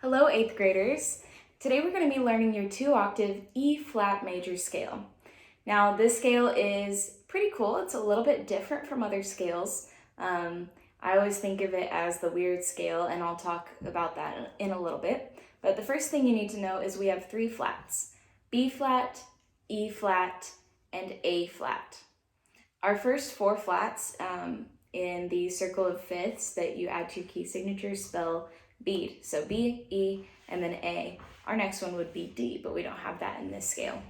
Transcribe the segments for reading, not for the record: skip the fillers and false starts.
Hello, 8th graders. Today we're going to be learning your 2-octave E-flat major scale. Now this scale is pretty cool. It's a little bit different from other scales. I always think of it as the weird scale, and I'll talk about that in a little bit. But the first thing you need to know is we have 3 flats: B-flat, E-flat, and A-flat. Our first 4 flats in the circle of fifths that you add to your key signatures spell bead. So B, E, and then A. Our next one would be D, but we don't have that in this scale.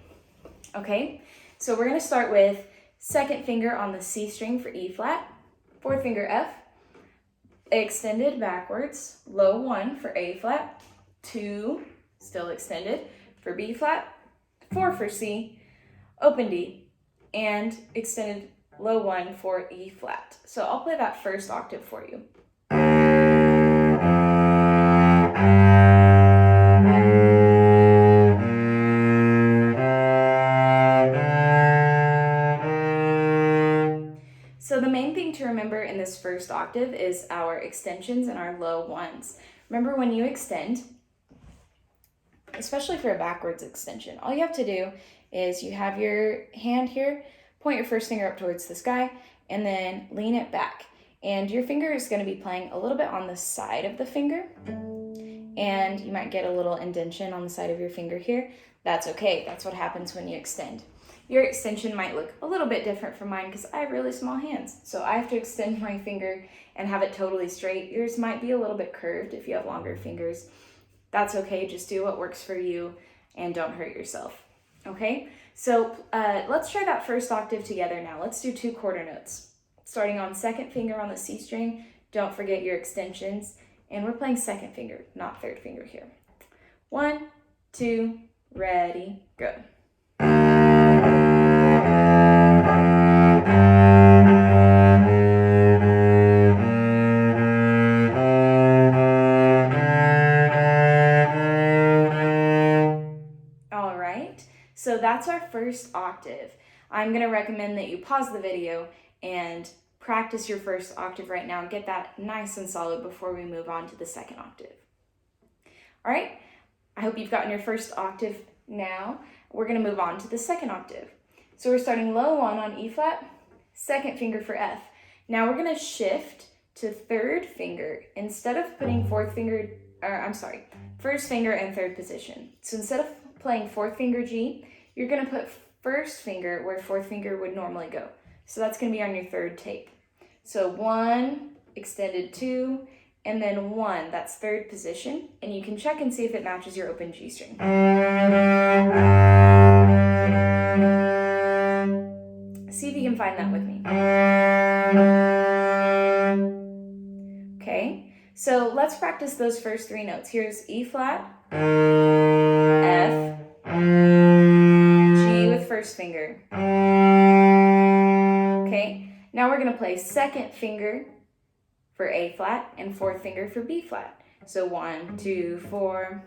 Okay, so we're going to start with second finger on the C string for E flat, fourth finger F, extended backwards, low 1 for A flat, 2, still extended, for B flat, 4 for C, open D, and extended low 1 for E flat. So I'll play that first octave for you. So the main thing to remember in this first octave is our extensions and our low 1s. Remember when you extend, especially for a backwards extension, all you have to do is you have your hand here, point your first finger up towards the sky, and then lean it back. And your finger is going to be playing a little bit on the side of the finger, and you might get a little indentation on the side of your finger here. That's okay. That's what happens when you extend. Your extension might look a little bit different from mine because I have really small hands. So I have to extend my finger and have it totally straight. Yours might be a little bit curved if you have longer fingers. That's okay. Just do what works for you and don't hurt yourself. Okay? So let's try that first octave together now. Let's do 2 quarter notes. Starting on second finger on the C string. Don't forget your extensions. And we're playing second finger, not third finger here. 1, 2, ready, go. All right, so that's our first octave. I'm going to recommend that you pause the video and practice your first octave right now and get that nice and solid before we move on to the second octave. All right, I hope you've gotten your first octave now. We're going to move on to the second octave. So we're starting low 1 on E flat, second finger for F. Now we're going to shift to third finger instead of putting first finger in third position. So instead of playing fourth finger G, you're going to put first finger where fourth finger would normally go. So that's going to be on your third tape. So 1, extended 2, and then 1, that's third position. And you can check and see if it matches your open G string. See if you can find that with me. Okay, so let's practice those first 3 notes. Here's E flat, F, G with first finger. Okay, now we're going to play second finger for A flat and fourth finger for B flat. So 1, 2, 4.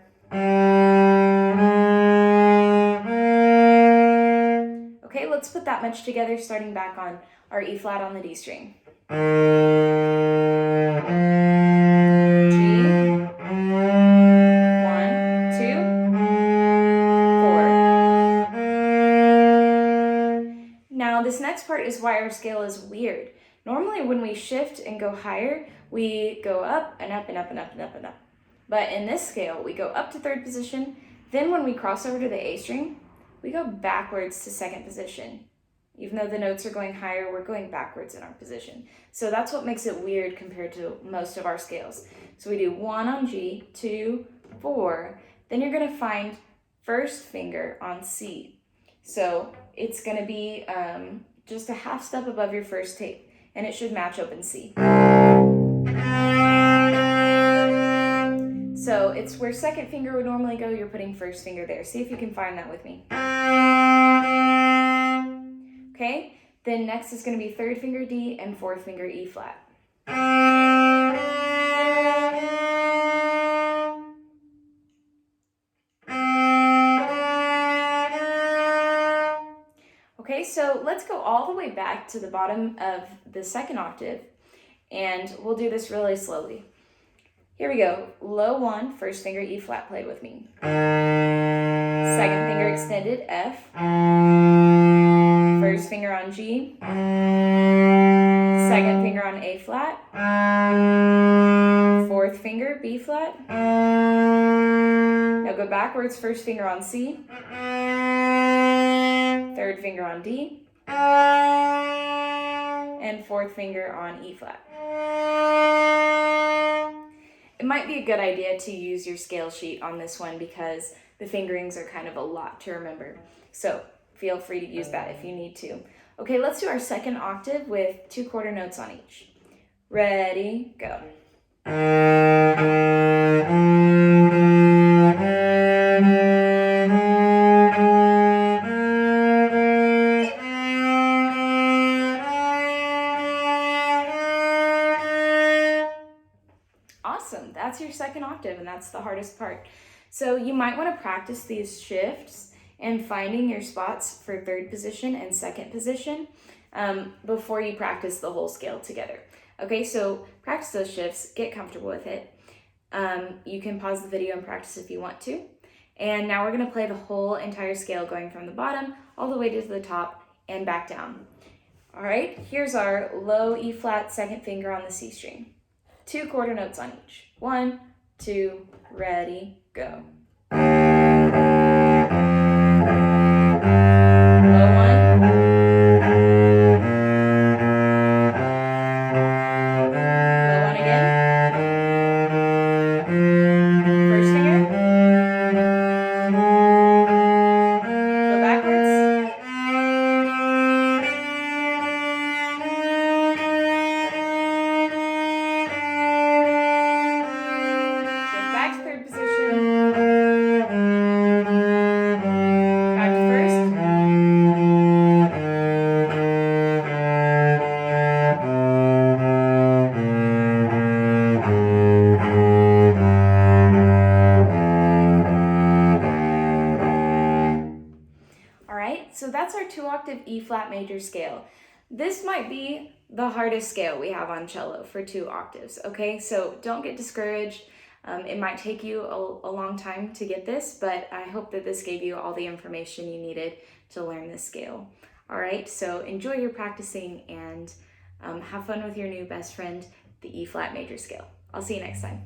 Okay, let's put that much together starting back on our E flat on the D string. G, 1, 2, 4. Now this next part is why our scale is weird. Normally when we shift and go higher, we go up and up and up and up and up and up. But in this scale, we go up to third position. Then when we cross over to the A string, we go backwards to second position. Even though the notes are going higher, we're going backwards in our position. So that's what makes it weird compared to most of our scales. So we do 1 on G, 2, 4. Then you're going to find first finger on C. So it's going to be just a half step above your first tape, and it should match open C. So it's where second finger would normally go, you're putting first finger there. See if you can find that with me. Okay, then next is going to be third finger D and fourth finger E flat. Okay, so let's go all the way back to the bottom of the second octave, and we'll do this really slowly. Here we go. Low 1, first finger E flat, play with me. Second finger extended, F. First finger on G. Second finger on A flat. Fourth finger, B flat. Now go backwards, first finger on C. Third finger on D. And fourth finger on E flat. It might be a good idea to use your scale sheet on this one because the fingerings are kind of a lot to remember. So feel free to use that if you need to. Okay, let's do our second octave with 2 quarter notes on each. Ready, go. Awesome, that's your second octave, and that's the hardest part. So you might want to practice these shifts and finding your spots for third position and second position before you practice the whole scale together. Okay, so practice those shifts, get comfortable with it. You can pause the video and practice if you want to. And now we're going to play the whole entire scale going from the bottom all the way to the top and back down. All right, here's our low E flat second finger on the C string. 2 quarter notes on each. 1, 2, ready, go. Low 1. Low 1 again. First finger. Go backwards. Back to third position. Back to first. All right, so that's our 2 octave E flat major scale. This might be the hardest scale we have on cello for 2 octaves, okay? So don't get discouraged. It might take you a long time to get this, but I hope that this gave you all the information you needed to learn this scale. All right, so enjoy your practicing and have fun with your new best friend, the E flat major scale. I'll see you next time.